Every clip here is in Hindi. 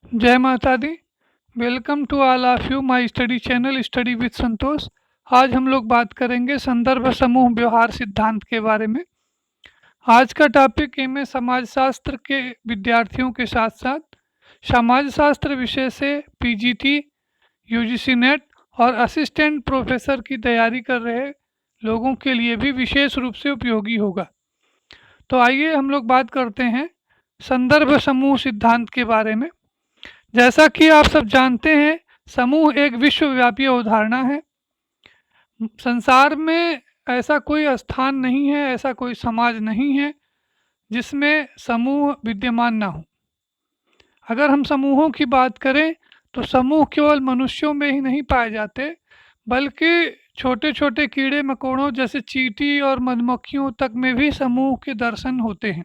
जय माता दी। Welcome to all of you my study channel study with Santosh. आज हम लोग बात करेंगे संदर्भ समूह व्यवहार सिद्धांत के बारे में। आज का टॉपिक एमए समाजशास्त्र के विद्यार्थियों के साथ साथ समाजशास्त्र विषय से पीजीटी, यूजीसी नेट और असिस्टेंट प्रोफेसर की तैयारी कर रहे लोगों के लिए भी विशेष रूप से उपयोगी होगा। तो आइए हम लोग बात करते हैं संदर्भ समूह सिद्धांत के बारे में। जैसा कि आप सब जानते हैं, समूह एक विश्वव्यापी अवधारणा है। संसार में ऐसा कोई स्थान नहीं है, ऐसा कोई समाज नहीं है जिसमें समूह विद्यमान ना हो। अगर हम समूहों की बात करें तो समूह केवल मनुष्यों में ही नहीं पाए जाते, बल्कि छोटे छोटे कीड़े मकोड़ों जैसे चींटी और मधुमक्खियों तक में भी समूह के दर्शन होते हैं।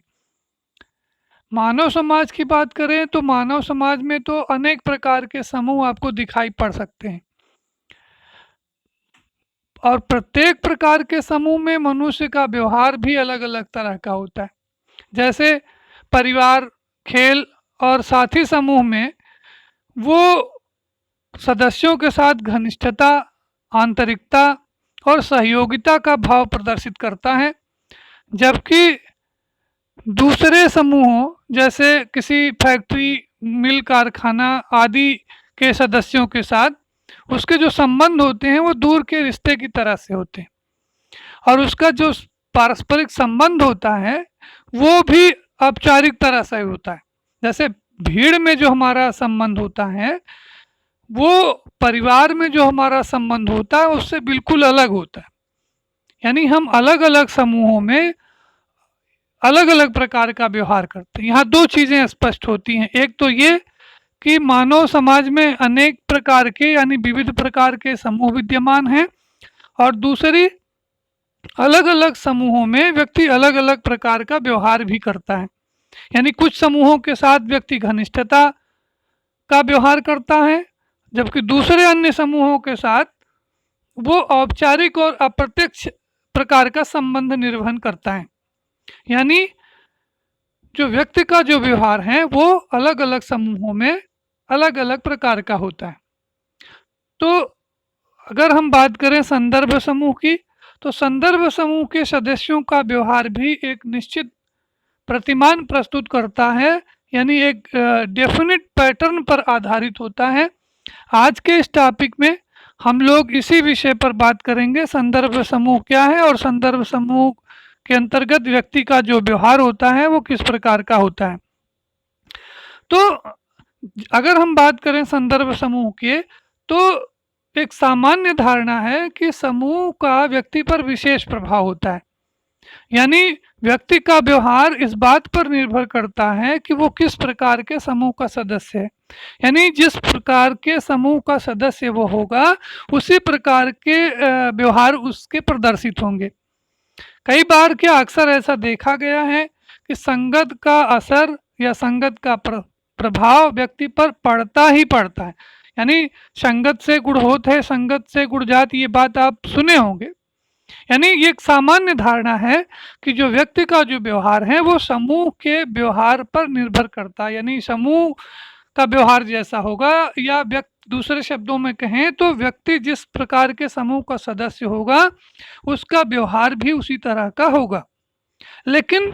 मानव समाज की बात करें तो मानव समाज में तो अनेक प्रकार के समूह आपको दिखाई पड़ सकते हैं, और प्रत्येक प्रकार के समूह में मनुष्य का व्यवहार भी अलग अलग तरह का होता है। जैसे परिवार, खेल और साथी समूह में वो सदस्यों के साथ घनिष्ठता, आंतरिकता और सहयोगिता का भाव प्रदर्शित करता है, जबकि दूसरे समूहों जैसे किसी फैक्ट्री, मिल, कारखाना आदि के सदस्यों के साथ उसके जो संबंध होते हैं वो दूर के रिश्ते की तरह से होते हैं, और उसका जो पारस्परिक संबंध होता है वो भी औपचारिक तरह से होता है। जैसे भीड़ में जो हमारा संबंध होता है वो परिवार में जो हमारा संबंध होता है उससे बिल्कुल अलग होता है। यानी हम अलग अलग समूहों में अलग अलग प्रकार का व्यवहार करते हैं। यहाँ दो चीज़ें स्पष्ट होती हैं। एक तो ये कि मानव समाज में अनेक प्रकार के यानी विविध प्रकार के समूह विद्यमान हैं, और दूसरी अलग अलग समूहों में व्यक्ति अलग अलग प्रकार का व्यवहार भी करता है। यानी कुछ समूहों के साथ व्यक्ति घनिष्ठता का व्यवहार करता है, जबकि दूसरे अन्य समूहों के साथ वो औपचारिक और अप्रत्यक्ष प्रकार का संबंध निर्वहन करता है। यानी जो व्यक्ति का जो व्यवहार है वो अलग अलग समूहों में अलग अलग प्रकार का होता है। तो अगर हम बात करें संदर्भ समूह की, तो संदर्भ समूह के सदस्यों का व्यवहार भी एक निश्चित प्रतिमान प्रस्तुत करता है, यानी एक डेफिनेट पैटर्न पर आधारित होता है। आज के इस टॉपिक में हम लोग इसी विषय पर बात करेंगे, संदर्भ समूह क्या है और संदर्भ समूह के अंतर्गत व्यक्ति का जो व्यवहार होता है वो किस प्रकार का होता है। तो अगर हम बात करें संदर्भ समूह के, तो एक सामान्य धारणा है कि समूह का व्यक्ति पर विशेष प्रभाव होता है। यानी व्यक्ति का व्यवहार इस बात पर निर्भर करता है कि वो किस प्रकार के समूह का सदस्य है। यानी जिस प्रकार के समूह का सदस्य वो होगा उसी प्रकार के व्यवहार उसके प्रदर्शित होंगे। कई बार क्या अक्सर ऐसा देखा गया है कि संगत का असर या संगत का प्रभाव व्यक्ति पर पड़ता ही पड़ता है। यानी संगत से गुण होत है, संगत से गुण जात, ये बात आप सुने होंगे। यानी ये एक सामान्य धारणा है कि जो व्यक्ति का जो व्यवहार है वो समूह के व्यवहार पर निर्भर करता है। यानी समूह का व्यवहार जैसा होगा, या व्यक्ति दूसरे शब्दों में कहें तो व्यक्ति जिस प्रकार के समूह का सदस्य होगा उसका व्यवहार भी उसी तरह का होगा। लेकिन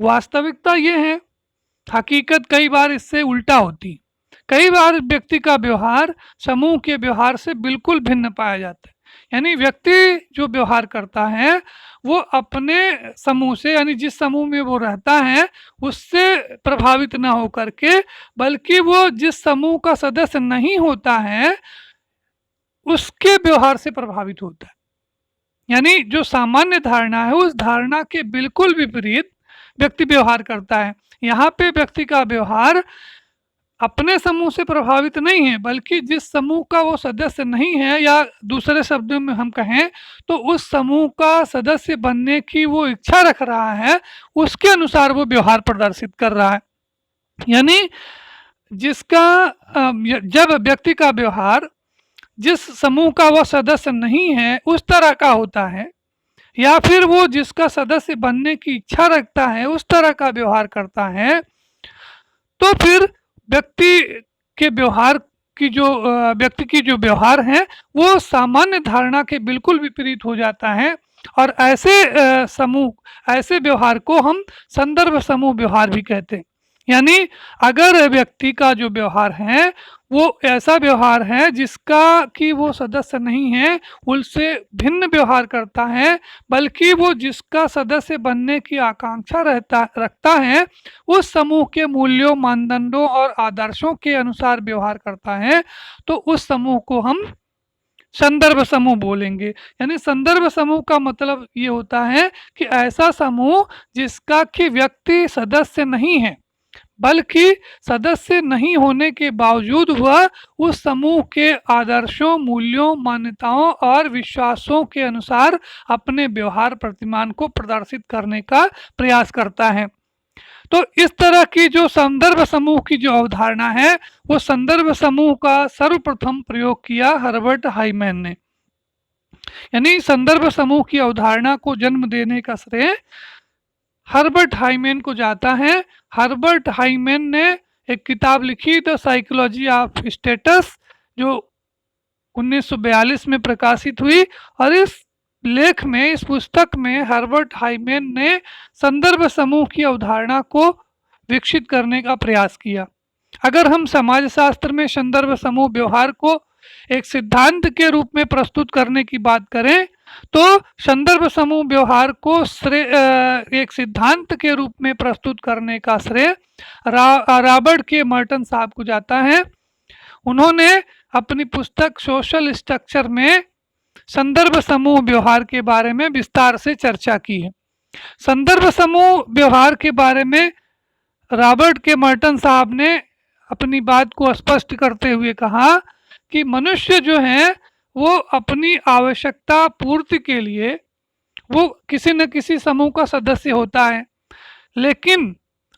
वास्तविकता ये है, हकीकत कई बार इससे उल्टा होती। कई बार व्यक्ति का व्यवहार समूह के व्यवहार से बिल्कुल भिन्न पाया जाता है। यानी व्यक्ति जो व्यवहार करता है वो अपने समूह से, यानी जिस समूह में वो रहता है उससे प्रभावित ना होकर के, बल्कि वो जिस समूह का सदस्य नहीं होता है उसके व्यवहार से प्रभावित होता है। यानी जो सामान्य धारणा है उस धारणा के बिल्कुल विपरीत व्यक्ति व्यवहार करता है। यहाँ पे व्यक्ति का व्यवहार अपने समूह से प्रभावित नहीं है, बल्कि जिस समूह का वो सदस्य नहीं है, या दूसरे शब्दों में हम कहें तो उस समूह का सदस्य बनने की वो इच्छा रख रहा है, उसके अनुसार वो व्यवहार प्रदर्शित कर रहा है। यानी जिसका जब व्यक्ति का व्यवहार जिस समूह का वह सदस्य नहीं है उस तरह का होता है, या फिर वो जिसका सदस्य बनने की इच्छा रखता है उस तरह का व्यवहार करता है, तो फिर व्यक्ति के व्यवहार की जो व्यक्ति की जो व्यवहार है वो सामान्य धारणा के बिल्कुल विपरीत हो जाता है, और ऐसे समूह, ऐसे व्यवहार को हम संदर्भ समूह व्यवहार भी कहते हैं। यानी अगर व्यक्ति का जो व्यवहार है वो ऐसा व्यवहार है जिसका कि वो सदस्य नहीं है, उससे भिन्न व्यवहार करता है, बल्कि वो जिसका सदस्य बनने की आकांक्षा रखता है, उस समूह के मूल्यों, मानदंडों और आदर्शों के अनुसार व्यवहार करता है, तो उस समूह को हम संदर्भ समूह बोलेंगे। यानी संदर्भ समूह का मतलब ये होता है कि ऐसा समूह जिसका कि व्यक्ति सदस्य नहीं है, बल्कि सदस्य नहीं होने के बावजूद वह उस समूह के आदर्शों, मूल्यों, मान्यताओं और विश्वासों के अनुसार अपने व्यवहार प्रतिमान को प्रदर्शित करने का प्रयास करता है। तो इस तरह की जो संदर्भ समूह की जो अवधारणा है, वो संदर्भ समूह का सर्वप्रथम प्रयोग किया हर्बर्ट हाइमैन ने। यानी संदर्भ समूह की अवधारणा को जन्म देने का श्रेय हर्बर्ट हाइमैन को जाता है। हर्बर्ट हाइमैन ने एक किताब लिखी द साइकोलॉजी ऑफ स्टेटस, जो 1942 में प्रकाशित हुई, और इस लेख में, इस पुस्तक में हर्बर्ट हाइमैन ने संदर्भ समूह की अवधारणा को विकसित करने का प्रयास किया। अगर हम समाजशास्त्र में संदर्भ समूह व्यवहार को एक सिद्धांत के रूप में प्रस्तुत करने की बात करें, तो संदर्भ समूह व्यवहार को एक सिद्धांत के रूप में प्रस्तुत करने का श्रेय रॉबर्ट के मर्टन साहब को जाता है। उन्होंने अपनी पुस्तक सोशल स्ट्रक्चर में संदर्भ समूह व्यवहार के बारे में विस्तार से चर्चा की है। संदर्भ समूह व्यवहार के बारे में रॉबर्ट के मर्टन साहब ने अपनी बात को स्पष्ट करते हुए कहा कि मनुष्य जो है वो अपनी आवश्यकता पूर्ति के लिए वो किसी न किसी समूह का सदस्य होता है, लेकिन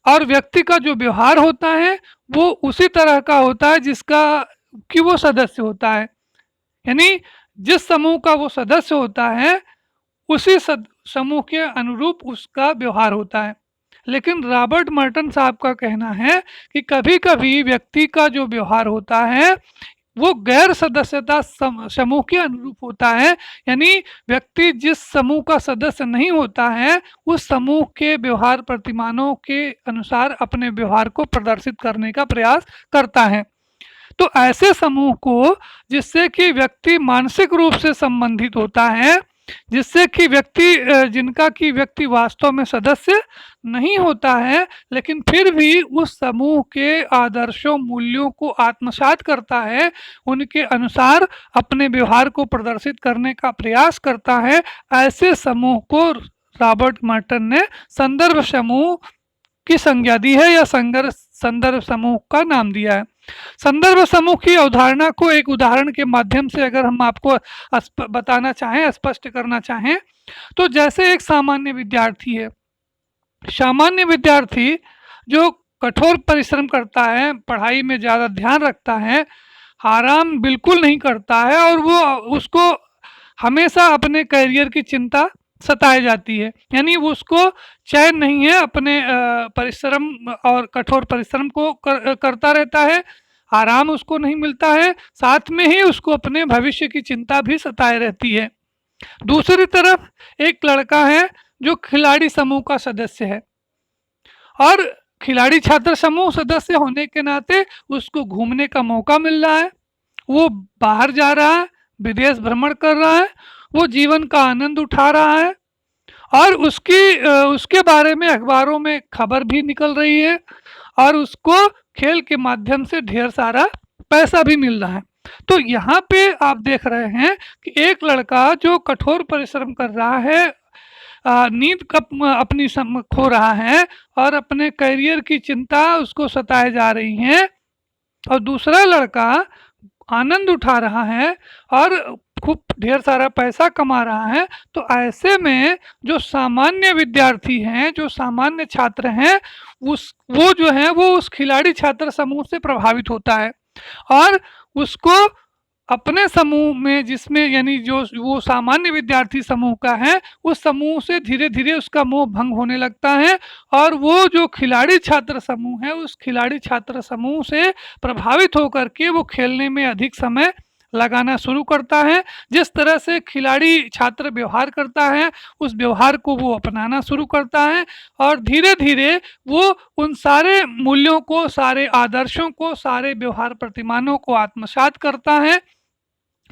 और व्यक्ति का जो व्यवहार होता है वो उसी तरह का होता है जिसका कि वो सदस्य होता है। यानी जिस समूह का वो सदस्य होता है उसी समूह के अनुरूप उसका व्यवहार होता है। लेकिन रॉबर्ट मर्टन साहब का कहना है कि कभी कभी व्यक्ति का जो व्यवहार होता है वो गैर सदस्यता समूह के अनुरूप होता है। यानी व्यक्ति जिस समूह का सदस्य नहीं होता है उस समूह के व्यवहार प्रतिमानों के अनुसार अपने व्यवहार को प्रदर्शित करने का प्रयास करता है। तो ऐसे समूह को जिससे कि व्यक्ति मानसिक रूप से संबंधित होता है, जिससे कि जिनका कि व्यक्ति वास्तव में सदस्य नहीं होता है, लेकिन फिर भी उस समूह के आदर्शों, मूल्यों को आत्मसात करता है, उनके अनुसार अपने व्यवहार को प्रदर्शित करने का प्रयास करता है, ऐसे समूह को रॉबर्ट मर्टन ने संदर्भ समूह की संज्ञा दी है या संदर्भ समूह का नाम दिया है। संदर्भ समूह की अवधारणा को एक उदाहरण के माध्यम से अगर हम आपको बताना चाहें, स्पष्ट करना चाहें, तो जैसे एक सामान्य विद्यार्थी है, सामान्य विद्यार्थी जो कठोर परिश्रम करता है, पढ़ाई में ज़्यादा ध्यान रखता है, आराम बिल्कुल नहीं करता है, और वो उसको हमेशा अपने करियर की चिंता सताई जाती है। यानी वो उसको चैन नहीं है, अपने परिश्रम और कठोर परिश्रम को करता रहता है, आराम उसको नहीं मिलता है, साथ में ही उसको अपने भविष्य की चिंता भी सताए रहती है। दूसरी तरफ एक लड़का है जो खिलाड़ी समूह का सदस्य है, और खिलाड़ी छात्र समूह सदस्य होने के नाते उसको घूमने का मौका मिल रहा है, वो बाहर जा रहा है, विदेश भ्रमण कर रहा है, वो जीवन का आनंद उठा रहा है, और उसके बारे में अखबारों में खबर भी निकल रही है, और उसको खेल के माध्यम से ढेर सारा पैसा भी मिल रहा है। तो यहाँ पे आप देख रहे हैं कि एक लड़का जो कठोर परिश्रम कर रहा है, नींद अपनी खो रहा है, और अपने करियर की चिंता उसको सताए जा रही है, और दूसरा लड़का आनंद उठा रहा है और खूब ढेर सारा पैसा कमा रहा है। तो ऐसे में जो सामान्य विद्यार्थी हैं, जो सामान्य छात्र हैं, वो जो है वो उस खिलाड़ी छात्र समूह से प्रभावित होता है, और उसको अपने समूह में जिसमें यानी जो वो सामान्य विद्यार्थी समूह का है, उस समूह से धीरे धीरे उसका मोह भंग होने लगता है और वो जो खिलाड़ी छात्र समूह है, उस खिलाड़ी छात्र समूह से प्रभावित होकर के वो खेलने में अधिक समय लगाना शुरू करता है। जिस तरह से खिलाड़ी छात्र व्यवहार करता है, उस व्यवहार को वो अपनाना शुरू करता है और धीरे धीरे वो उन सारे मूल्यों को, सारे आदर्शों को, सारे व्यवहार प्रतिमानों को आत्मसात करता है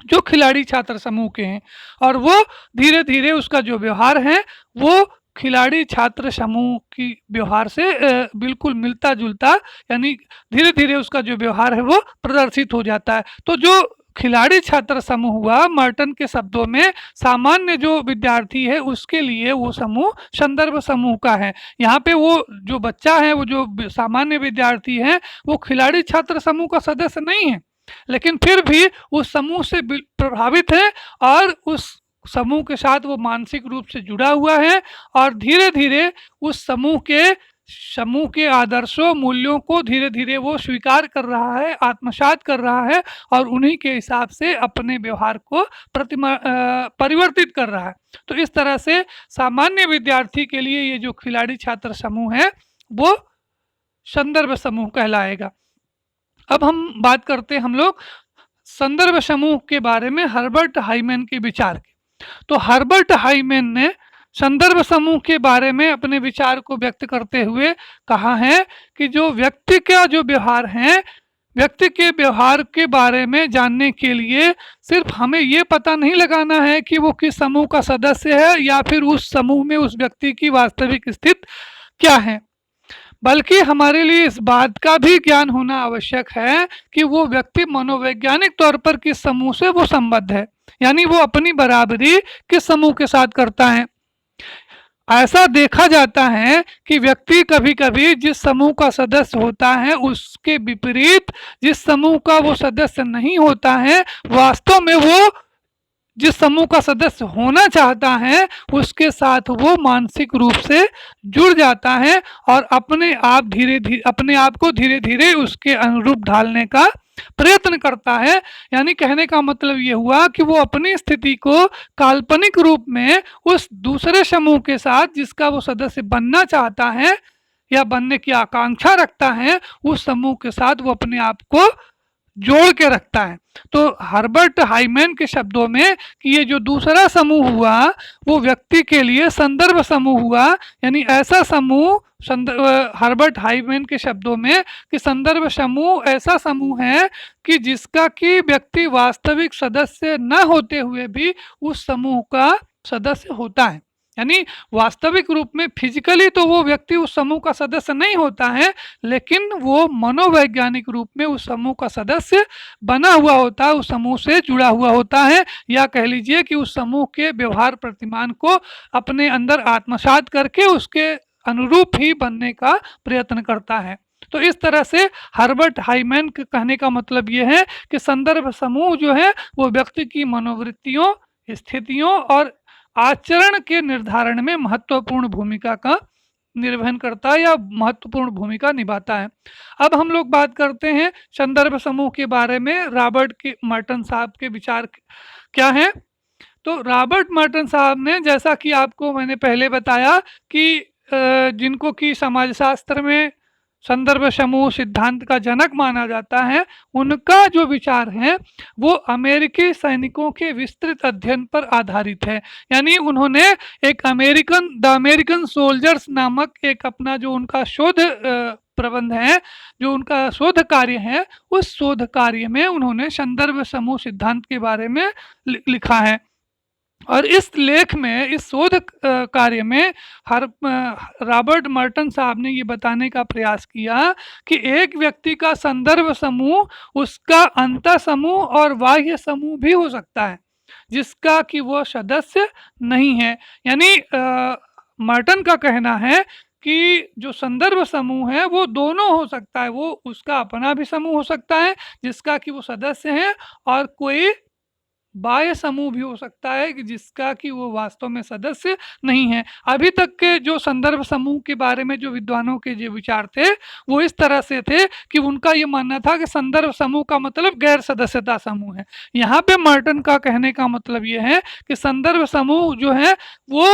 जो खिलाड़ी छात्र समूह के हैं, और वो धीरे धीरे उसका जो व्यवहार है वो खिलाड़ी छात्र समूह की व्यवहार से बिल्कुल मिलता जुलता, यानी धीरे धीरे उसका जो व्यवहार है वो प्रदर्शित हो जाता है। तो जो खिलाड़ी छात्र समूह हुआ, मर्टन के शब्दों में सामान्य जो विद्यार्थी है उसके लिए वो समूह संदर्भ समूह का है। यहाँ पे वो जो बच्चा है, वो जो सामान्य विद्यार्थी है, वो खिलाड़ी छात्र समूह का सदस्य नहीं है, लेकिन फिर भी उस समूह से प्रभावित है और उस समूह के साथ वो मानसिक रूप से जुड़ा हुआ है और धीरे धीरे उस समूह के आदर्शों, मूल्यों को धीरे धीरे वो स्वीकार कर रहा है, आत्मसात कर रहा है और उन्हीं के हिसाब से अपने व्यवहार को परिवर्तित कर रहा है। तो इस तरह से सामान्य विद्यार्थी के लिए ये जो खिलाड़ी छात्र समूह है वो संदर्भ समूह कहलाएगा। अब हम बात करते हैं हम लोग संदर्भ समूह के बारे में हर्बर्ट हाइमन के विचार की। तो हर्बर्ट हाइमन ने संदर्भ समूह के बारे में अपने विचार को व्यक्त करते हुए कहा है कि जो व्यक्ति का जो व्यवहार है, व्यक्ति के व्यवहार के बारे में जानने के लिए सिर्फ हमें ये पता नहीं लगाना है कि वो किस समूह का सदस्य है या फिर उस समूह में उस व्यक्ति की वास्तविक स्थिति क्या है, बल्कि हमारे लिए इस बात का भी ज्ञान होना आवश्यक है कि वो व्यक्ति मनोवैज्ञानिक तौर पर किस समूह से वो संबद्ध है, यानी वो अपनी बराबरी किस समूह के साथ करता है। ऐसा देखा जाता है कि व्यक्ति कभी कभी जिस समूह का सदस्य होता है उसके विपरीत जिस समूह का वो सदस्य नहीं होता है, वास्तव में वो जिस समूह का सदस्य होना चाहता है उसके साथ वो मानसिक रूप से जुड़ जाता है और अपने आप को धीरे धीरे उसके अनुरूप ढालने का प्रयत्न करता है। यानी कहने का मतलब ये हुआ कि वो अपनी स्थिति को काल्पनिक रूप में उस दूसरे समूह के साथ जिसका वो सदस्य बनना चाहता है या बनने की आकांक्षा रखता है, उस समूह के साथ वो अपने आप को जोड़ के रखता है। तो हर्बर्ट हाइमन के शब्दों में कि ये जो दूसरा समूह हुआ वो व्यक्ति के लिए संदर्भ समूह हुआ, यानी ऐसा समूह हर्बर्ट हाइमन के शब्दों में कि संदर्भ समूह ऐसा समूह है कि जिसका कि व्यक्ति वास्तविक सदस्य न होते हुए भी उस समूह का सदस्य होता है। यानी वास्तविक रूप में फिजिकली तो वो व्यक्ति उस समूह का सदस्य नहीं होता है, लेकिन वो मनोवैज्ञानिक रूप में उस समूह का सदस्य बना हुआ होता है, उस समूह से जुड़ा हुआ होता है, या कह लीजिए कि उस समूह के व्यवहार प्रतिमान को अपने अंदर आत्मसात करके उसके अनुरूप ही बनने का प्रयत्न करता है। तो इस तरह से हर्बर्ट हाइमन के कहने का मतलब ये है कि संदर्भ समूह जो है वो व्यक्ति की मनोवृत्तियों, स्थितियों और आचरण के निर्धारण में महत्वपूर्ण भूमिका का निर्वहन करता है या महत्वपूर्ण भूमिका निभाता है। अब हम लोग बात करते हैं संदर्भ समूह के बारे में। रॉबर्ट के मर्टन साहब के विचार क्या हैं? तो रॉबर्ट मर्टन साहब ने, जैसा कि आपको मैंने पहले बताया कि जिनको कि समाजशास्त्र में संदर्भ समूह सिद्धांत का जनक माना जाता है, उनका जो विचार है वो अमेरिकी सैनिकों के विस्तृत अध्ययन पर आधारित है। यानी उन्होंने एक द अमेरिकन सोल्जर्स नामक एक अपना जो उनका शोध प्रबंध है, जो उनका शोध कार्य है, उस शोध कार्य में उन्होंने संदर्भ समूह सिद्धांत के बारे में लिखा है। और इस लेख में, इस शोध कार्य में रॉबर्ट मर्टन साहब ने ये बताने का प्रयास किया कि एक व्यक्ति का संदर्भ समूह उसका अंतः समूह और बाह्य समूह भी हो सकता है जिसका कि वो सदस्य नहीं है। यानी मर्टन का कहना है कि जो संदर्भ समूह है वो दोनों हो सकता है, वो उसका अपना भी समूह हो सकता है जिसका कि वो सदस्य है और कोई बाह्य समूह भी हो सकता है कि जिसका कि वो वास्तव में सदस्य नहीं है। अभी तक के जो संदर्भ समूह के बारे में जो विद्वानों के जो विचार थे वो इस तरह से थे कि उनका ये मानना था कि संदर्भ समूह का मतलब गैर सदस्यता समूह है। यहाँ पे मर्टन का कहने का मतलब ये है कि संदर्भ समूह जो है वो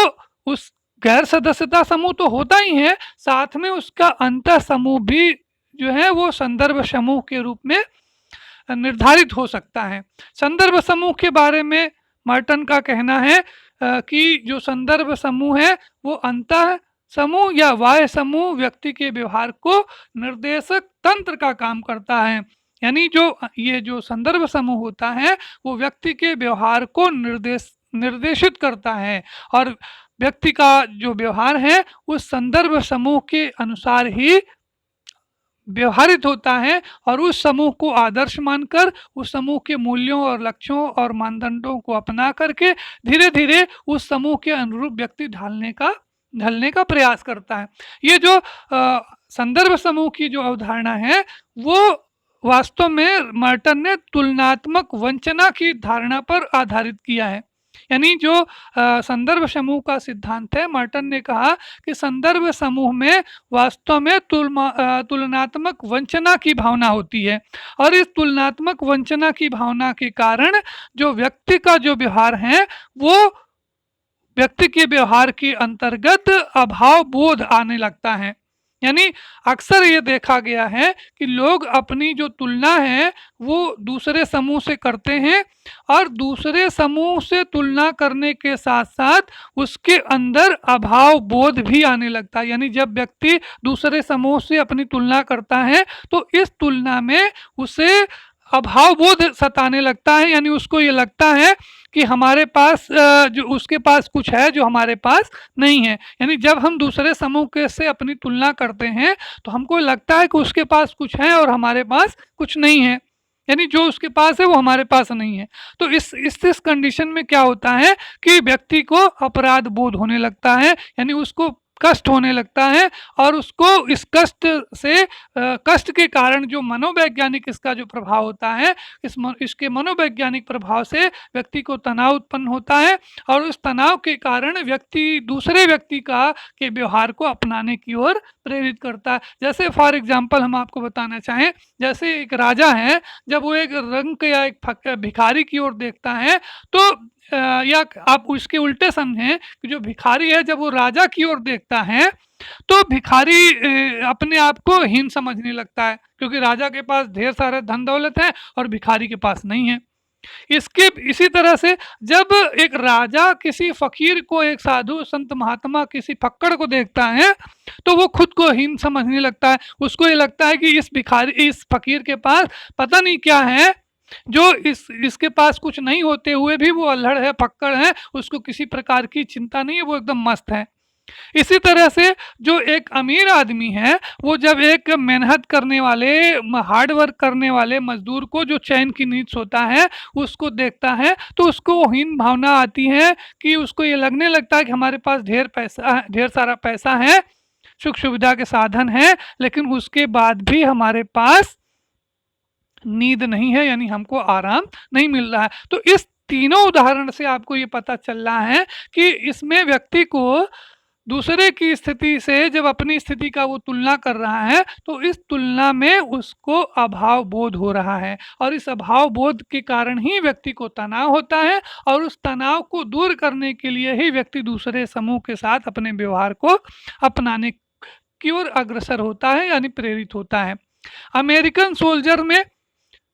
उस गैर सदस्यता समूह तो होता ही है, साथ में उसका अंतः समूह भी जो है वो संदर्भ समूह के रूप में निर्धारित हो सकता है। संदर्भ समूह के बारे में मर्टन का कहना है कि जो संदर्भ समूह है वो अंतः समूह या बाह्य समूह व्यक्ति के व्यवहार को निर्देशक तंत्र का काम करता है। यानी जो ये जो संदर्भ समूह होता है वो व्यक्ति के व्यवहार को निर्देशित करता है और व्यक्ति का जो व्यवहार है उस संदर्भ समूह के अनुसार ही व्यवहारित होता है और उस समूह को आदर्श मानकर उस समूह के मूल्यों और लक्ष्यों और मानदंडों को अपना करके धीरे धीरे उस समूह के अनुरूप व्यक्ति ढलने का प्रयास करता है। ये जो संदर्भ समूह की जो अवधारणा है वो वास्तव में मर्टन ने तुलनात्मक वंचना की धारणा पर आधारित किया है। यानी जो संदर्भ समूह का सिद्धांत है, मर्टन ने कहा कि संदर्भ समूह में वास्तव में तुलनात्मक वंचना की भावना होती है और इस तुलनात्मक वंचना की भावना के कारण जो व्यक्ति का जो व्यवहार है वो व्यक्ति के व्यवहार के अंतर्गत अभाव बोध आने लगता है। यानी अक्सर ये देखा गया है कि लोग अपनी जो तुलना है वो दूसरे समूह से करते हैं और दूसरे समूह से तुलना करने के साथ साथ उसके अंदर अभाव बोध भी आने लगता है। यानी जब व्यक्ति दूसरे समूह से अपनी तुलना करता है तो इस तुलना में उसे अभाव बोध सताने लगता है। यानी उसको ये लगता है कि हमारे पास जो उसके पास कुछ है जो हमारे पास नहीं है। यानी जब हम दूसरे समूह के से अपनी तुलना करते हैं तो हमको लगता है कि उसके पास कुछ है और हमारे पास कुछ नहीं है, यानी जो उसके पास है वो हमारे पास नहीं है। तो इस कंडीशन में क्या होता है कि व्यक्ति को अपराध बोध होने लगता है, यानी उसको कष्ट होने लगता है और उसको इस कष्ट से कष्ट के कारण जो मनोवैज्ञानिक इसका जो प्रभाव होता है इसके मनोवैज्ञानिक प्रभाव से व्यक्ति को तनाव उत्पन्न होता है और उस तनाव के कारण व्यक्ति दूसरे व्यक्ति के व्यवहार को अपनाने की ओर प्रेरित करता है। जैसे फॉर एग्जाम्पल हम आपको बताना चाहें, जैसे एक राजा है, जब वो एक रंक या एक भिखारी की ओर देखता है तो या आप उसके उल्टे समझें कि जो भिखारी है जब वो राजा की ओर देखता है तो भिखारी अपने आप को हीन समझने लगता है क्योंकि राजा के पास ढेर सारा धन दौलत है और भिखारी के पास नहीं है। इसी तरह से जब एक राजा किसी फकीर को, एक साधु संत महात्मा किसी फक्कड़ को देखता है तो वो खुद को हीन समझने लगता है। उसको ये लगता है कि इस फकीर के पास पता नहीं क्या है जो इसके पास कुछ नहीं होते हुए भी वो अल्हड़ है, फक्कड़ है, उसको किसी प्रकार की चिंता नहीं है, वो एकदम मस्त है। इसी तरह से जो एक अमीर आदमी है वो जब एक मेहनत करने वाले, हार्ड वर्क करने वाले मजदूर को जो चैन की नीड्स होता है उसको देखता है तो उसको हीन भावना आती है कि उसको ये लगने लगता है कि हमारे पास ढेर सारा पैसा है, सुख सुविधा के साधन है, लेकिन उसके बाद भी हमारे पास नींद नहीं है, यानी हमको आराम नहीं मिल रहा है। तो इस तीनों उदाहरण से आपको ये पता चल रहा है कि इसमें व्यक्ति को दूसरे की स्थिति से जब अपनी स्थिति का वो तुलना कर रहा है तो इस तुलना में उसको अभाव बोध हो रहा है और इस अभाव बोध के कारण ही व्यक्ति को तनाव होता है और उस तनाव को दूर करने के लिए ही व्यक्ति दूसरे समूह के साथ अपने व्यवहार को अपनाने की ओर अग्रसर होता है, यानी प्रेरित होता है। अमेरिकन सोल्जर में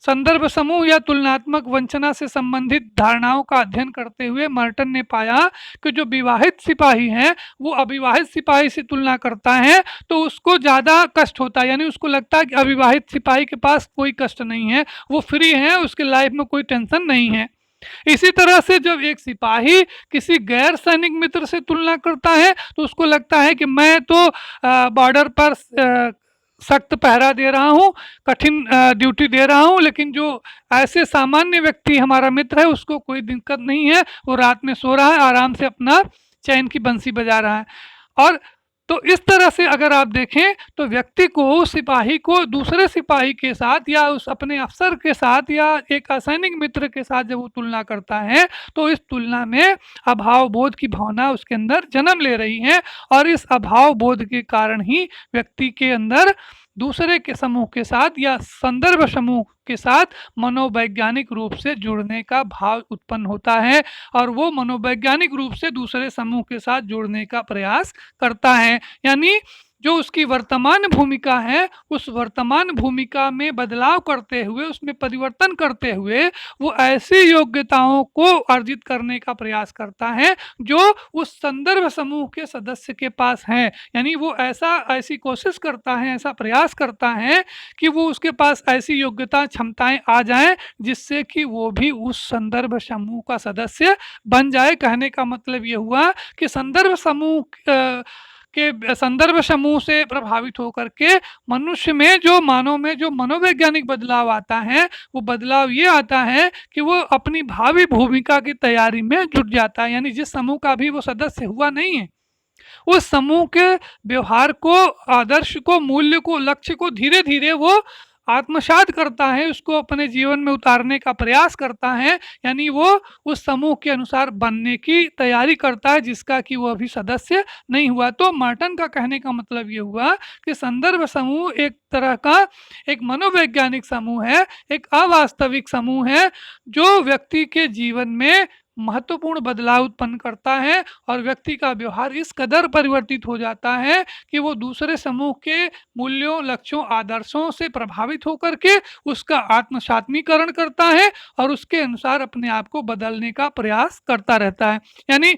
संदर्भ समूह या तुलनात्मक वंचना से संबंधित धारणाओं का अध्ययन करते हुए मर्टन ने पाया कि जो विवाहित सिपाही है वो अविवाहित सिपाही से तुलना करता है तो उसको ज़्यादा कष्ट होता है। यानी उसको लगता है कि अविवाहित सिपाही के पास कोई कष्ट नहीं है, वो फ्री है, उसके लाइफ में कोई टेंशन नहीं है। इसी तरह से जब एक सिपाही किसी गैर सैनिक मित्र से तुलना करता है तो उसको लगता है कि मैं तो बॉर्डर पर सख्त पहरा दे रहा हूँ, कठिन ड्यूटी दे रहा हूँ, लेकिन जो ऐसे सामान्य व्यक्ति हमारा मित्र है उसको कोई दिक्कत नहीं है, वो रात में सो रहा है, आराम से अपना चैन की बंसी बजा रहा है। और तो इस तरह से अगर आप देखें तो व्यक्ति को, सिपाही को दूसरे सिपाही के साथ या उस अपने अफ़सर के साथ या एक असैनिक मित्र के साथ जब वो तुलना करता है, तो इस तुलना में अभाव बोध की भावना उसके अंदर जन्म ले रही है और इस अभाव बोध के कारण ही व्यक्ति के अंदर दूसरे के समूह के साथ या संदर्भ समूह के साथ मनोवैज्ञानिक रूप से जुड़ने का भाव उत्पन्न होता है और वो मनोवैज्ञानिक रूप से दूसरे समूह के साथ जुड़ने का प्रयास करता है। यानी जो उसकी वर्तमान भूमिका है, उस वर्तमान भूमिका में बदलाव करते हुए, उसमें परिवर्तन करते हुए वो ऐसी योग्यताओं को अर्जित करने का प्रयास करता है जो उस संदर्भ समूह के सदस्य के पास हैं। यानी वो ऐसी कोशिश करता है, ऐसा प्रयास करता है कि वो उसके पास ऐसी योग्यता, क्षमताएं आ जाएं जिससे कि वो भी उस संदर्भ समूह का सदस्य बन जाए। कहने का मतलब ये हुआ कि संदर्भ समूह से प्रभावित होकर के मनुष्य में, जो मानव में जो मनोवैज्ञानिक बदलाव आता है, वो बदलाव ये आता है कि वो अपनी भावी भूमिका की तैयारी में जुट जाता है। यानी जिस समूह का भी वो सदस्य हुआ नहीं है, उस समूह के व्यवहार को, आदर्श को, मूल्य को, लक्ष्य को धीरे धीरे वो आत्मसात करता है, उसको अपने जीवन में उतारने का प्रयास करता है। यानी वो उस समूह के अनुसार बनने की तैयारी करता है जिसका कि वो अभी सदस्य नहीं हुआ। तो मार्टन का कहने का मतलब ये हुआ कि संदर्भ समूह एक तरह का एक मनोवैज्ञानिक समूह है, एक अवास्तविक समूह है जो व्यक्ति के जीवन में महत्वपूर्ण बदलाव उत्पन्न करता है और व्यक्ति का व्यवहार इस कदर परिवर्तित हो जाता है कि वो दूसरे समूह के मूल्यों, लक्ष्यों, आदर्शों से प्रभावित होकर के उसका आत्मसात्मीकरण करता है और उसके अनुसार अपने आप को बदलने का प्रयास करता रहता है। यानी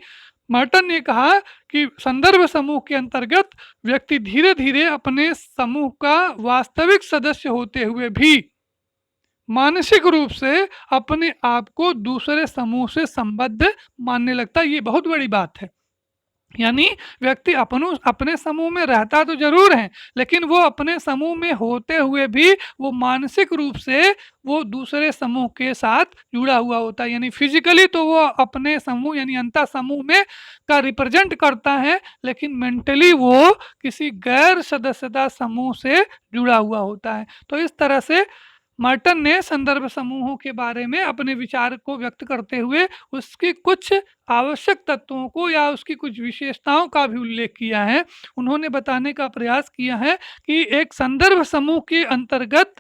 मार्टन ने कहा कि संदर्भ समूह के अंतर्गत व्यक्ति धीरे धीरे अपने समूह का वास्तविक सदस्य होते हुए भी मानसिक रूप से अपने आप को दूसरे समूह से संबद्ध मानने लगता है। ये बहुत बड़ी बात है। यानी व्यक्ति अपने समूह में रहता तो जरूर है, लेकिन वो अपने समूह में होते हुए भी वो मानसिक रूप से वो दूसरे समूह के साथ जुड़ा हुआ होता है। यानी फिजिकली तो वो अपने समूह यानी अंतर समूह में का रिप्रेजेंट करता है, लेकिन मेंटली वो किसी गैर सदस्यता समूह से जुड़ा हुआ होता है। तो इस तरह से मार्टन ने संदर्भ समूहों के बारे में अपने विचार को व्यक्त करते हुए उसकी कुछ आवश्यक तत्वों को या उसकी कुछ विशेषताओं का भी उल्लेख किया है। उन्होंने बताने का प्रयास किया है कि एक संदर्भ समूह के अंतर्गत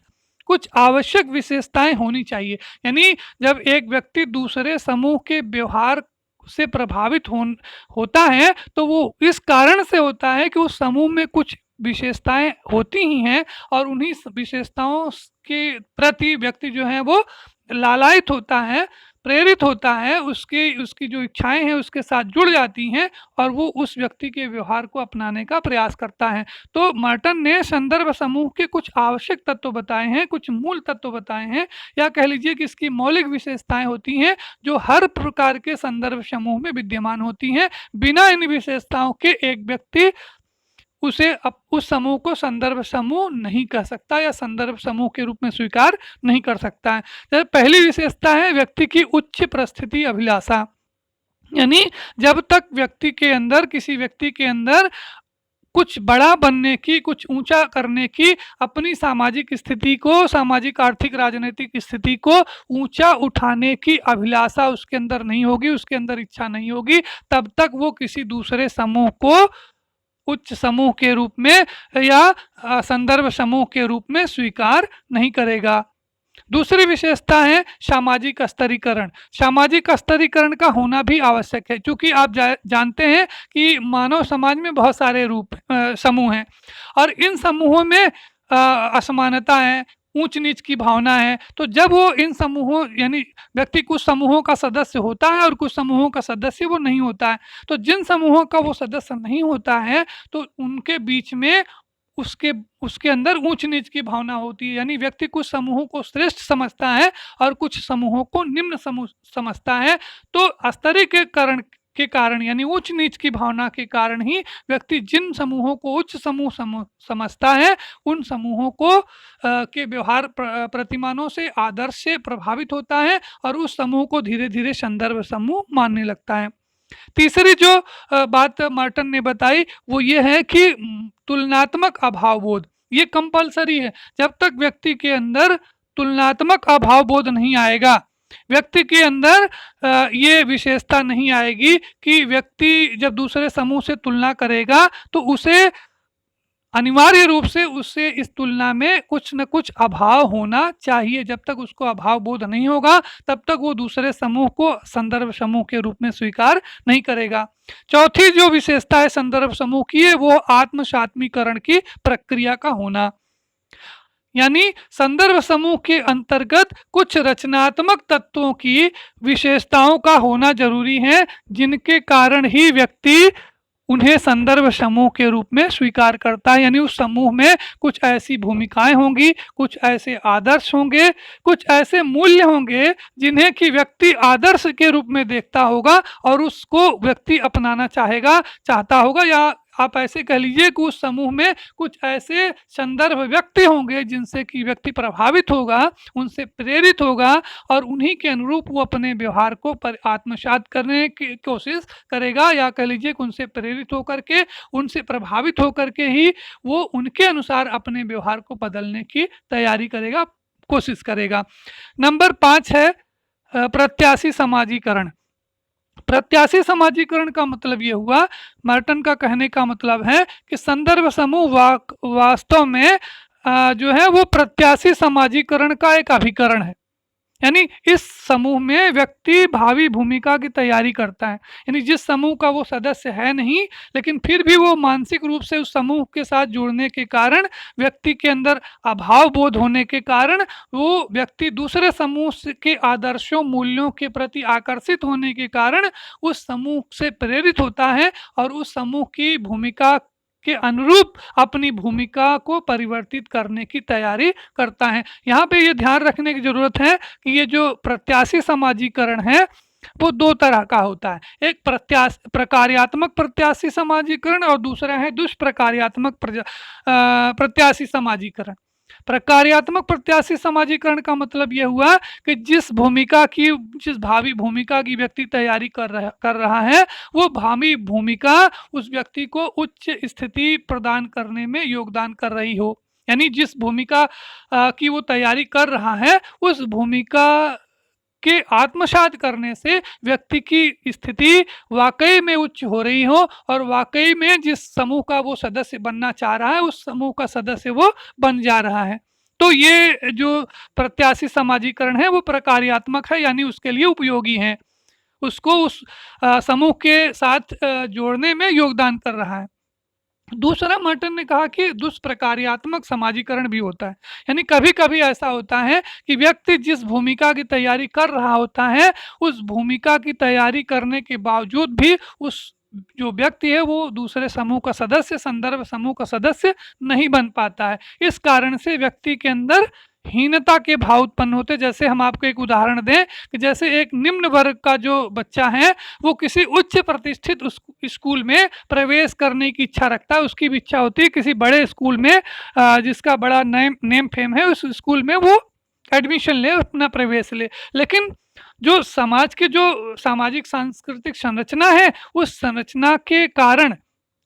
कुछ आवश्यक विशेषताएं होनी चाहिए। यानी जब एक व्यक्ति दूसरे समूह के व्यवहार से प्रभावित होता है तो वो इस कारण से होता है कि उस समूह में कुछ विशेषताएं होती ही हैं और उन्हीं विशेषताओं के प्रति व्यक्ति जो है वो लालायित होता है, प्रेरित होता है, उसकी जो इच्छाएं हैं उसके साथ जुड़ जाती हैं और वो उस व्यक्ति के व्यवहार को अपनाने का प्रयास करता है। तो मार्टन ने संदर्भ समूह के कुछ आवश्यक तत्व बताए हैं, कुछ मूल तत्व बताए हैं, या कह लीजिए कि इसकी मौलिक विशेषताएं होती हैं जो हर प्रकार के संदर्भ समूह में विद्यमान होती हैं। बिना इन विशेषताओं के एक व्यक्ति उस समूह को संदर्भ समूह नहीं कह सकता या संदर्भ समूह के रूप में स्वीकार नहीं कर सकता है। जैसे पहली विशेषता है व्यक्ति की उच्च परिस्थिति अभिलाषा। यानी जब तक किसी व्यक्ति के अंदर कुछ बड़ा बनने की, कुछ ऊंचा करने की, अपनी सामाजिक स्थिति को, सामाजिक, आर्थिक, राजनीतिक स्थिति को ऊंचा उठाने की अभिलाषा उसके अंदर नहीं होगी, उसके अंदर इच्छा नहीं होगी, तब तक वो किसी दूसरे समूह को उच्च समूह के रूप में या संदर्भ समूह के रूप में स्वीकार नहीं करेगा। दूसरी विशेषता है सामाजिक स्तरीकरण। सामाजिक स्तरीकरण का होना भी आवश्यक है, क्योंकि आप जानते हैं कि मानव समाज में बहुत सारे समूह हैं और इन समूहों में असमानता है, ऊंच नीच की भावना है। तो जब वो इन समूहों यानी व्यक्ति कुछ समूहों का सदस्य होता है और कुछ समूहों का सदस्य वो नहीं होता है, तो जिन समूहों का वो सदस्य नहीं होता है तो उनके बीच में उसके अंदर ऊंच नीच की भावना होती है। यानी व्यक्ति कुछ समूहों को श्रेष्ठ समझता है और कुछ समूहों को निम्न समझता है। तो स्तरीकरण के कारण यानी उच्च नीच की भावना के कारण ही व्यक्ति जिन समूहों को उच्च समूह समझता है उन समूहों को के व्यवहार प्रतिमानों से, आदर्श से प्रभावित होता है और उस समूह को धीरे धीरे संदर्भ समूह मानने लगता है। तीसरी जो बात मार्टन ने बताई वो ये है कि तुलनात्मक अभाव बोध, ये कंपलसरी है। जब तक व्यक्ति के अंदर तुलनात्मक अभाव बोध नहीं आएगा, व्यक्ति के अंदर ये विशेषता नहीं आएगी कि व्यक्ति जब दूसरे समूह से तुलना करेगा तो उसे अनिवार्य रूप से उससे इस तुलना में कुछ न कुछ अभाव होना चाहिए। जब तक उसको अभाव बोध नहीं होगा तब तक वो दूसरे समूह को संदर्भ समूह के रूप में स्वीकार नहीं करेगा। चौथी जो विशेषता है संदर्भ समूह की है वो आत्मसात्मीकरण की प्रक्रिया का होना, यानी संदर्भ समूह के अंतर्गत कुछ रचनात्मक तत्वों की विशेषताओं का होना जरूरी है, जिनके कारण ही व्यक्ति उन्हें संदर्भ समूह के रूप में स्वीकार करता है। यानी उस समूह में कुछ ऐसी भूमिकाएं होंगी, कुछ ऐसे आदर्श होंगे, कुछ ऐसे मूल्य होंगे जिन्हें कि व्यक्ति आदर्श के रूप में देखता होगा और उसको व्यक्ति अपनाना चाहता होगा, या आप ऐसे कह लीजिए कि उस समूह में कुछ ऐसे संदर्भ व्यक्ति होंगे जिनसे कि व्यक्ति प्रभावित होगा, उनसे प्रेरित होगा और उन्हीं के अनुरूप वो अपने व्यवहार को आत्मसात करने की कोशिश करेगा, या कह लीजिए कि उनसे प्रेरित होकर के, उनसे प्रभावित होकर के ही वो उनके अनुसार अपने व्यवहार को बदलने की तैयारी करेगा, कोशिश करेगा। नंबर 5 है प्रत्याशी समाजीकरण। प्रत्याशी समाजीकरण का मतलब ये हुआ, मार्टन का कहने का मतलब है कि संदर्भ समूह वास्तव में जो है वो प्रत्याशी समाजीकरण का एक अभिकरण है। यानी इस समूह में व्यक्ति भावी भूमिका की तैयारी करता है। यानी जिस समूह का वो सदस्य है नहीं, लेकिन फिर भी वो मानसिक रूप से उस समूह के साथ जुड़ने के कारण, व्यक्ति के अंदर अभाव बोध होने के कारण वो व्यक्ति दूसरे समूह के आदर्शों मूल्यों के प्रति आकर्षित होने के कारण उस समूह से प्रेरित होता है और उस समूह की भूमिका के अनुरूप अपनी भूमिका को परिवर्तित करने की तैयारी करता है। यहाँ पे ये ध्यान रखने की जरूरत है कि ये जो प्रत्याशी समाजीकरण है वो दो तरह का होता है। एक प्रकार्यात्मक प्रत्याशी समाजीकरण और दूसरा है दुष्प्रकार्यात्मक प्रत्याशी समाजीकरण। प्रकार्यात्मक प्रत्याशी समाजीकरण का मतलब यह हुआ कि जिस भावी भूमिका की व्यक्ति तैयारी कर रहा है वो भावी भूमिका उस व्यक्ति को उच्च स्थिति प्रदान करने में योगदान कर रही हो। यानी जिस भूमिका की वो तैयारी कर रहा है उस भूमिका के आत्मसात करने से व्यक्ति की स्थिति वाकई में उच्च हो रही हो और वाकई में जिस समूह का वो सदस्य बनना चाह रहा है उस समूह का सदस्य वो बन जा रहा है। तो ये जो प्रत्याशी समाजीकरण है वो प्रकार्यात्मक है, यानी उसके लिए उपयोगी है, उसको उस समूह के साथ जोड़ने में योगदान कर रहा है। दूसरा मार्टन ने कहा कि दुष्प्रकार्यात्मक समाजीकरण भी होता है। यानी कभी कभी ऐसा होता है कि व्यक्ति जिस भूमिका की तैयारी कर रहा होता है उस भूमिका की तैयारी करने के बावजूद भी उस जो व्यक्ति है वो दूसरे समूह का सदस्य, संदर्भ समूह का सदस्य नहीं बन पाता है। इस कारण से व्यक्ति के अंदर हीनता के भाव उत्पन्न होते। जैसे हम आपको एक उदाहरण दें कि जैसे एक निम्न वर्ग का जो बच्चा है वो किसी उच्च प्रतिष्ठित स्कूल में प्रवेश करने की इच्छा रखता है, उसकी भी इच्छा होती है किसी बड़े स्कूल में जिसका बड़ा नेम फेम है उस स्कूल में वो एडमिशन ले, अपना प्रवेश ले। लेकिन जो समाज के जो सामाजिक सांस्कृतिक संरचना है उस संरचना के कारण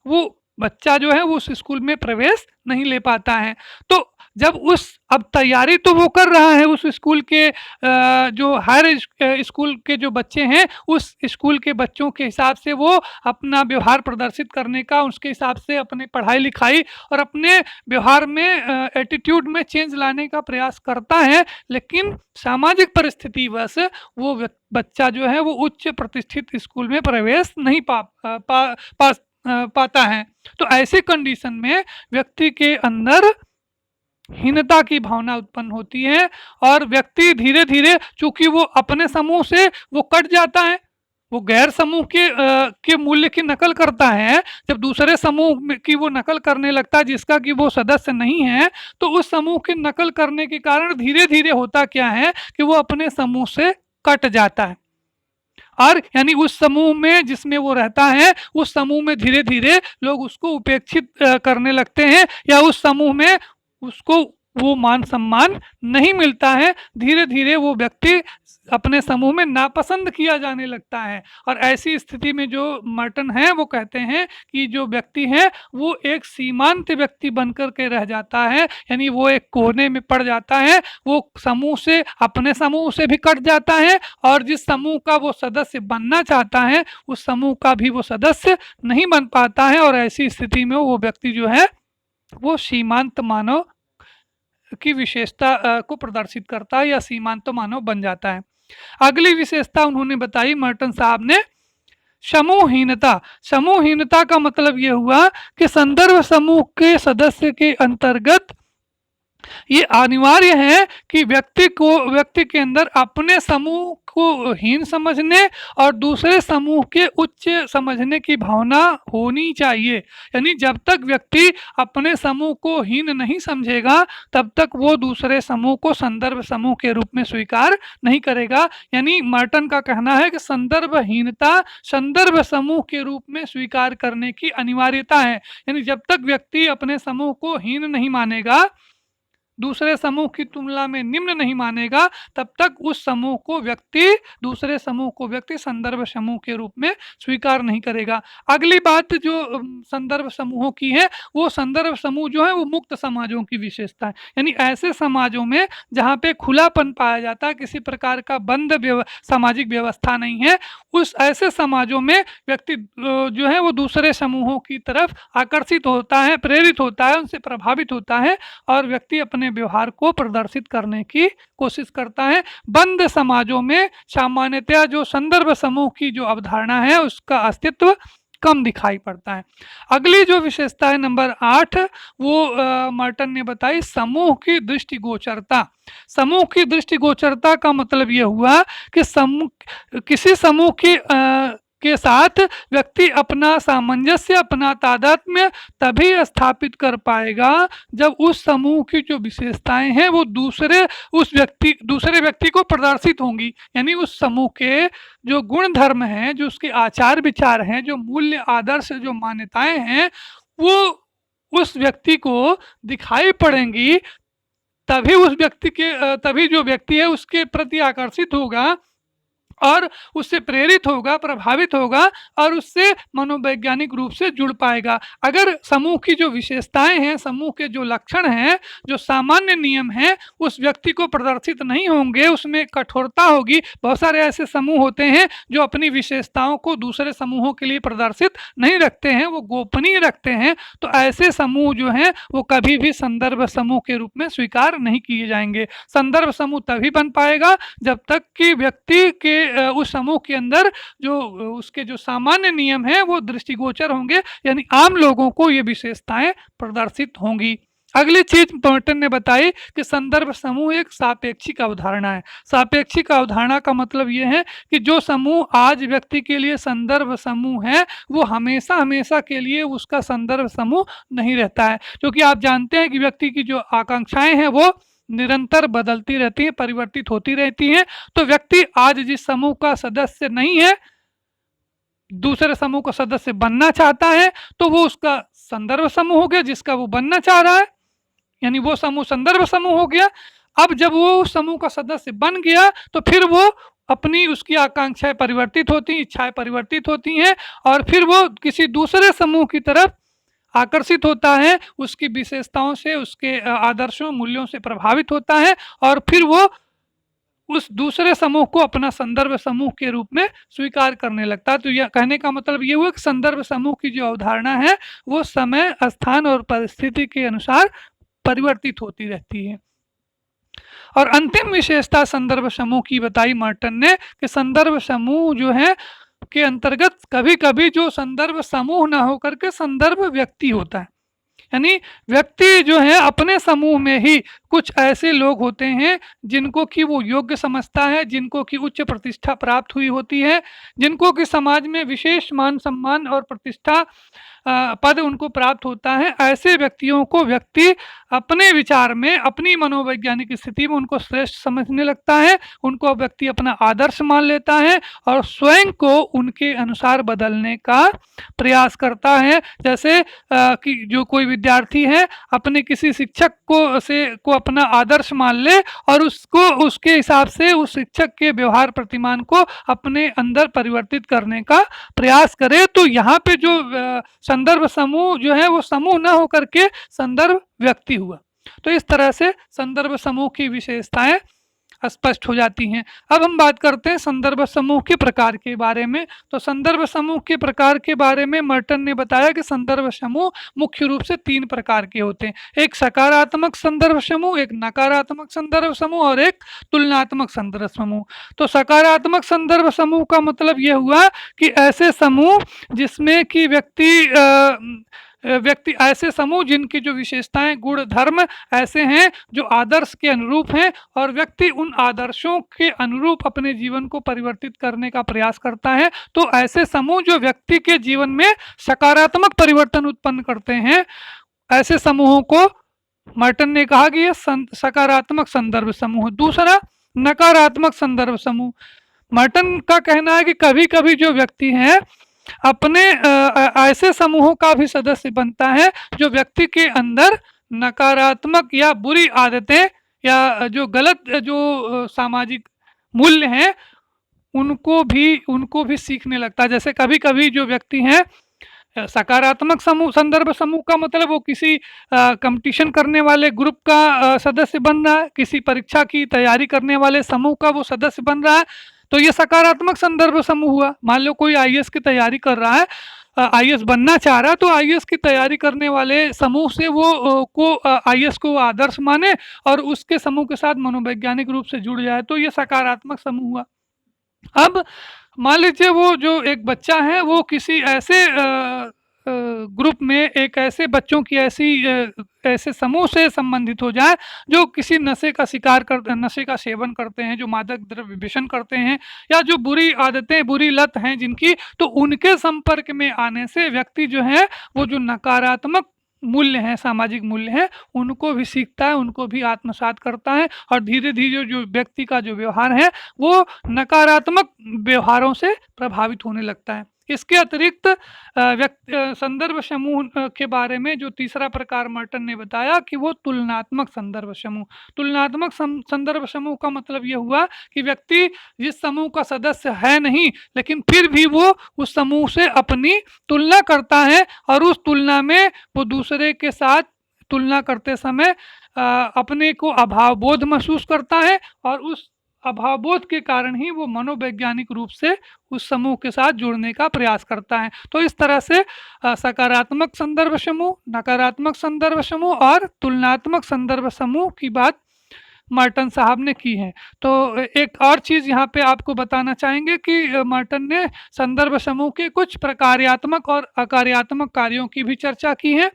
वो बच्चा जो है वो उस स्कूल में प्रवेश नहीं ले पाता है। तो जब अब तैयारी तो वो कर रहा है उस स्कूल के जो हायर स्कूल के जो बच्चे हैं उस स्कूल के बच्चों के हिसाब से वो अपना व्यवहार प्रदर्शित करने का, उसके हिसाब से अपनी पढ़ाई लिखाई और अपने व्यवहार में एटीट्यूड में चेंज लाने का प्रयास करता है। लेकिन सामाजिक परिस्थिति वश वो बच्चा जो है वो उच्च प्रतिष्ठित स्कूल में प्रवेश नहीं पाता है। तो ऐसे कंडीशन में व्यक्ति के अंदर हीनता की भावना उत्पन्न होती है और व्यक्ति धीरे धीरे, चूंकि वो अपने समूह से वो कट जाता है, वो गैर समूह के मूल्य की नकल करता है। जब दूसरे समूह की वो नकल करने लगता है जिसका कि वो सदस्य नहीं है, तो उस समूह की नकल करने के कारण धीरे धीरे होता क्या है कि वो अपने समूह से कट जाता है और यानी उस समूह में जिसमें वो रहता है उस समूह में धीरे धीरे लोग उसको उपेक्षित करने लगते हैं या उस समूह में उसको वो मान सम्मान नहीं मिलता है। धीरे धीरे वो व्यक्ति अपने समूह में नापसंद किया जाने लगता है। और ऐसी स्थिति में जो मर्टन है वो कहते हैं कि जो व्यक्ति है वो एक सीमांत व्यक्ति बनकर के रह जाता है, यानी वो एक कोने में पड़ जाता है। वो समूह से, अपने समूह से भी कट जाता है और जिस समूह का वो सदस्य बनना चाहता है उस समूह का भी वो सदस्य नहीं बन पाता है। और ऐसी स्थिति में वो व्यक्ति जो है वो सीमांत मानव की विशेषता को प्रदर्शित करता है या सीमांत मानव बन जाता है। अगली विशेषता उन्होंने बताई मर्टन साहब ने, समूहहीनता। समूहहीनता का मतलब ये हुआ कि संदर्भ समूह के सदस्य के अंतर्गत ये अनिवार्य है कि व्यक्ति के अंदर अपने समूह को हीन समझने और दूसरे समूह के उच्च समझने की भावना होनी चाहिए। यानी जब तक व्यक्ति अपने समूह को हीन नहीं समझेगा तब तक वो दूसरे समूह को संदर्भ समूह के रूप में स्वीकार नहीं करेगा। यानी मर्टन का कहना है कि संदर्भहीनता संदर्भ समूह के रूप में स्वीकार करने की अनिवार्यता है। यानी जब तक व्यक्ति अपने समूह को हीन नहीं मानेगा, दूसरे समूह की तुलना में निम्न नहीं मानेगा, तब तक उस समूह को व्यक्ति, दूसरे समूह को व्यक्ति संदर्भ समूह के रूप में स्वीकार नहीं करेगा। अगली बात जो संदर्भ समूहों की है, वो संदर्भ समूह जो है वो मुक्त समाजों की विशेषता है। यानी ऐसे समाजों में जहाँ पे खुलापन पाया जाता है, किसी प्रकार का बंद सामाजिक व्यवस्था नहीं है, उस ऐसे समाजों में व्यक्ति जो है वो दूसरे समूहों की तरफ आकर्षित होता है, प्रेरित होता है, उनसे प्रभावित होता है और व्यक्ति अपने व्यवहार को प्रदर्शित करने की कोशिश करता है। बंद समाजों में सामान्यतया जो संदर्भ समूह की जो अवधारणा है उसका अस्तित्व कम दिखाई पड़ता है। अगली जो विशेषता है नंबर 8, वो मर्टन ने बताई, समूह की दृष्टिगोचरता। समूह की दृष्टिगोचरता का मतलब ये हुआ कि किसी समूह के साथ व्यक्ति अपना सामंजस्य, अपना तादात्म्य तभी स्थापित कर पाएगा जब उस समूह की जो विशेषताएं हैं वो दूसरे व्यक्ति को प्रदर्शित होंगी। यानी उस समूह के जो गुण धर्म हैं, जो उसके आचार विचार हैं, जो मूल्य आदर्श, जो मान्यताएं हैं, वो उस व्यक्ति को दिखाई पड़ेंगी। तभी जो व्यक्ति है उसके प्रति आकर्षित होगा और उससे प्रेरित होगा, प्रभावित होगा और उससे मनोवैज्ञानिक रूप से जुड़ पाएगा। अगर समूह की जो विशेषताएं हैं, समूह के जो लक्षण हैं, जो सामान्य नियम हैं, उस व्यक्ति को प्रदर्शित नहीं होंगे, उसमें कठोरता होगी। बहुत सारे ऐसे समूह होते हैं जो अपनी विशेषताओं को दूसरे समूहों के लिए प्रदर्शित नहीं रखते हैं, वो गोपनीय रखते हैं। तो ऐसे समूह जो हैं वो कभी भी संदर्भ समूह के रूप में स्वीकार नहीं किए जाएंगे। संदर्भ समूह तभी बन पाएगा जब तक कि व्यक्ति के उस समूह के अंदर जो उसके जो सामान्य नियम हैं वो दृष्टिगोचर होंगे, यानी आम लोगों को ये विशेषताएं प्रदर्शित होंगी। अगली चीज मर्टन ने बताई कि संदर्भ समूह एक सापेक्षिक अवधारणा है। सापेक्षिक अवधारणा का मतलब ये है कि जो समूह आज व्यक्ति के लिए संदर्भ समूह है वो हमेशा हमेशा के लिए उसका संदर्भ समूह नहीं रहता है, क्योंकि आप जानते हैं कि व्यक्ति की जो आकांक्षाएं हैं वो निरंतर बदलती रहती हैं, परिवर्तित होती रहती हैं। तो व्यक्ति आज जिस समूह का सदस्य नहीं है, दूसरे समूह का सदस्य बनना चाहता है, तो वो उसका संदर्भ समूह हो गया जिसका वो बनना चाह रहा है, यानी वो समूह संदर्भ समूह हो गया। अब जब वो उस समूह का सदस्य बन गया तो फिर वो उसकी आकांक्षाएं परिवर्तित होती, इच्छाएं परिवर्तित होती हैं और फिर वो किसी दूसरे समूह की तरफ आकर्षित होता है, उसकी विशेषताओं से, उसके आदर्शों, मूल्यों से प्रभावित होता है और फिर वो उस दूसरे समूह को अपना संदर्भ समूह के रूप में स्वीकार करने लगता है। तो यह कहने का मतलब ये हुआ कि संदर्भ समूह की जो अवधारणा है वो समय, स्थान और परिस्थिति के अनुसार परिवर्तित होती रहती है। और अंतिम विशेषता संदर्भ समूह की बताई मर्टन ने कि संदर्भ समूह जो है के अंतर्गत कभी कभी जो संदर्भ समूह ना होकर के संदर्भ व्यक्ति होता है। यानी व्यक्ति जो है अपने समूह में ही कुछ ऐसे लोग होते हैं जिनको कि वो योग्य समझता है, जिनको कि उच्च प्रतिष्ठा प्राप्त हुई होती है, जिनको कि समाज में विशेष मान सम्मान और प्रतिष्ठा पद उनको प्राप्त होता है, ऐसे व्यक्तियों को व्यक्ति अपने विचार में, अपनी मनोवैज्ञानिक स्थिति में उनको श्रेष्ठ समझने लगता है, उनको व्यक्ति अपना आदर्श मान लेता है और स्वयं को उनके अनुसार बदलने का प्रयास करता है। जैसे कि जो कोई विद्यार्थी है अपने किसी शिक्षक को अपना आदर्श मान ले और उसको उसके हिसाब से उस शिक्षक के व्यवहार प्रतिमान को अपने अंदर परिवर्तित करने का प्रयास करे, तो यहाँ पे जो संदर्भ समूह जो है वो समूह न होकर के संदर्भ व्यक्ति हुआ। तो इस तरह से संदर्भ समूह की विशेषताएं स्पष्ट हो जाती हैं। अब हम बात करते हैं संदर्भ समूह के प्रकार के बारे में। तो संदर्भ समूह के प्रकार के बारे में मर्टन ने बताया कि संदर्भ समूह मुख्य रूप से 3 प्रकार के होते हैं। एक सकारात्मक संदर्भ समूह, एक नकारात्मक संदर्भ समूह और एक तुलनात्मक संदर्भ समूह। तो सकारात्मक संदर्भ समूह का मतलब यह हुआ कि ऐसे समूह जिसमें कि व्यक्ति ऐसे समूह जिनकी जो विशेषताएं, गुण, धर्म ऐसे हैं जो आदर्श के अनुरूप हैं और व्यक्ति उन आदर्शों के अनुरूप अपने जीवन को परिवर्तित करने का प्रयास करता है। तो ऐसे समूह जो व्यक्ति के जीवन में सकारात्मक परिवर्तन उत्पन्न करते हैं, ऐसे समूहों को मर्टन ने कहा कि यह सकारात्मक संदर्भ समूह। दूसरा, नकारात्मक संदर्भ समूह। मर्टन का कहना है कि कभी कभी जो व्यक्ति हैं अपने ऐसे समूहों का भी सदस्य बनता है जो व्यक्ति के अंदर नकारात्मक या बुरी आदतें या जो गलत जो सामाजिक मूल्य हैं उनको भी सीखने लगता है। जैसे कभी कभी जो व्यक्ति हैं, सकारात्मक संदर्भ समूह का मतलब वो किसी कंपटीशन करने वाले ग्रुप का सदस्य बन रहा है, किसी परीक्षा की तैयारी करने वाले समूह का वो सदस्य बन रहा है, तो ये सकारात्मक संदर्भ समूह हुआ। मान लो कोई आईएएस की तैयारी कर रहा है, आईएएस बनना चाह रहा है, तो आईएएस की तैयारी करने वाले समूह से वो आईएएस को आदर्श माने और उसके समूह के साथ मनोवैज्ञानिक रूप से जुड़ जाए, तो ये सकारात्मक समूह हुआ। अब मान लीजिए वो जो एक बच्चा है वो किसी ऐसे ग्रुप में, एक ऐसे बच्चों की ऐसे समूह से संबंधित हो जाए जो किसी नशे का नशे का सेवन करते हैं, जो मादक द्रव्य व्यसन करते हैं या जो बुरी आदतें, बुरी लत हैं जिनकी, तो उनके संपर्क में आने से व्यक्ति जो है वो जो नकारात्मक मूल्य हैं, सामाजिक मूल्य हैं, उनको भी सीखता है, उनको भी आत्मसात करता है और धीरे धीरे जो व्यक्ति का जो व्यवहार है वो नकारात्मक व्यवहारों से प्रभावित होने लगता है। इसके अतिरिक्त संदर्भ समूह के बारे में जो तीसरा प्रकार मर्टन ने बताया कि वो तुलनात्मक संदर्भ समूह। तुलनात्मक संदर्भ समूह का मतलब ये हुआ कि व्यक्ति जिस समूह का सदस्य है नहीं, लेकिन फिर भी वो उस समूह से अपनी तुलना करता है और उस तुलना में वो दूसरे के साथ तुलना करते समय अपने को अभाव बोध महसूस करता है और उस अभावबोध के कारण ही वो मनोवैज्ञानिक रूप से उस समूह के साथ जुड़ने का प्रयास करता है। तो इस तरह से सकारात्मक संदर्भ समूह, नकारात्मक संदर्भ समूह और तुलनात्मक संदर्भ समूह की बात मर्टन साहब ने की है। तो एक और चीज़ यहाँ पे आपको बताना चाहेंगे कि मर्टन ने संदर्भ समूह के कुछ प्रकार्यात्मक और अकार्यात्मक कार्यों की भी चर्चा की है।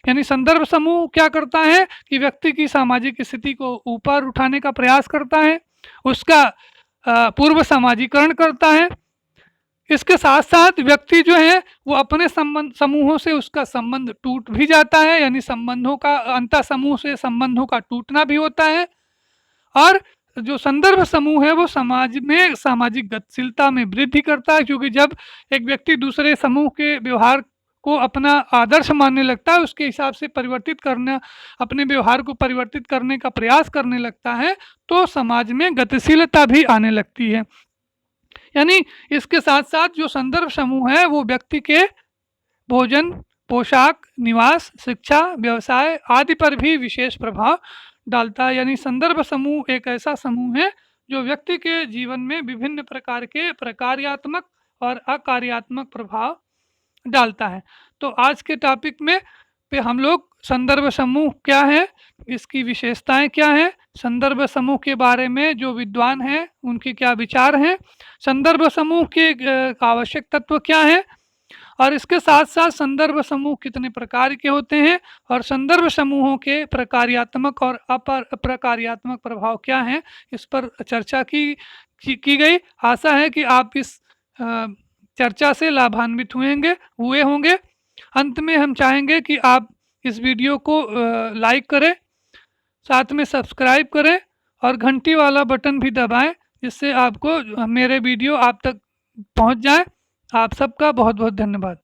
यानी संदर्भ समूह क्या करता है कि व्यक्ति की सामाजिक स्थिति को ऊपर उठाने का प्रयास करता है, उसका पूर्व समाजीकरण करता है। इसके साथ साथ व्यक्ति जो है वो अपने समूहों से उसका संबंध टूट भी जाता है, यानी संबंधों का, अंतर समूह से संबंधों का टूटना भी होता है। और जो संदर्भ समूह है वो समाज में सामाजिक गतिशीलता में वृद्धि करता है, क्योंकि जब एक व्यक्ति दूसरे समूह के व्यवहार को अपना आदर्श मानने लगता है, उसके हिसाब से परिवर्तित करना, अपने व्यवहार को परिवर्तित करने का प्रयास करने लगता है, तो समाज में गतिशीलता भी आने लगती है। यानी इसके साथ साथ जो संदर्भ समूह है वो व्यक्ति के भोजन, पोशाक, निवास, शिक्षा, व्यवसाय आदि पर भी विशेष प्रभाव डालता है। यानी संदर्भ समूह एक ऐसा समूह है जो व्यक्ति के जीवन में विभिन्न प्रकार के प्रकार्यात्मक और अकार्यात्मक प्रभाव डालता है। तो आज के टॉपिक में पे हम लोग संदर्भ समूह क्या है, इसकी विशेषताएं क्या हैं, संदर्भ समूह के बारे में जो विद्वान हैं उनके क्या विचार हैं, संदर्भ समूह के आवश्यक तत्व क्या हैं, और इसके साथ साथ संदर्भ समूह कितने प्रकार के होते हैं और संदर्भ समूहों के प्रकार्यात्मक और अप्रकार्यात्मक प्रभाव क्या हैं, इस पर चर्चा की गई। आशा है कि आप इस चर्चा से लाभान्वित हुए होंगे। अंत में हम चाहेंगे कि आप इस वीडियो को लाइक करें, साथ में सब्सक्राइब करें और घंटी वाला बटन भी दबाएं, जिससे आपको मेरे वीडियो आप तक पहुंच जाए। आप सबका बहुत बहुत धन्यवाद।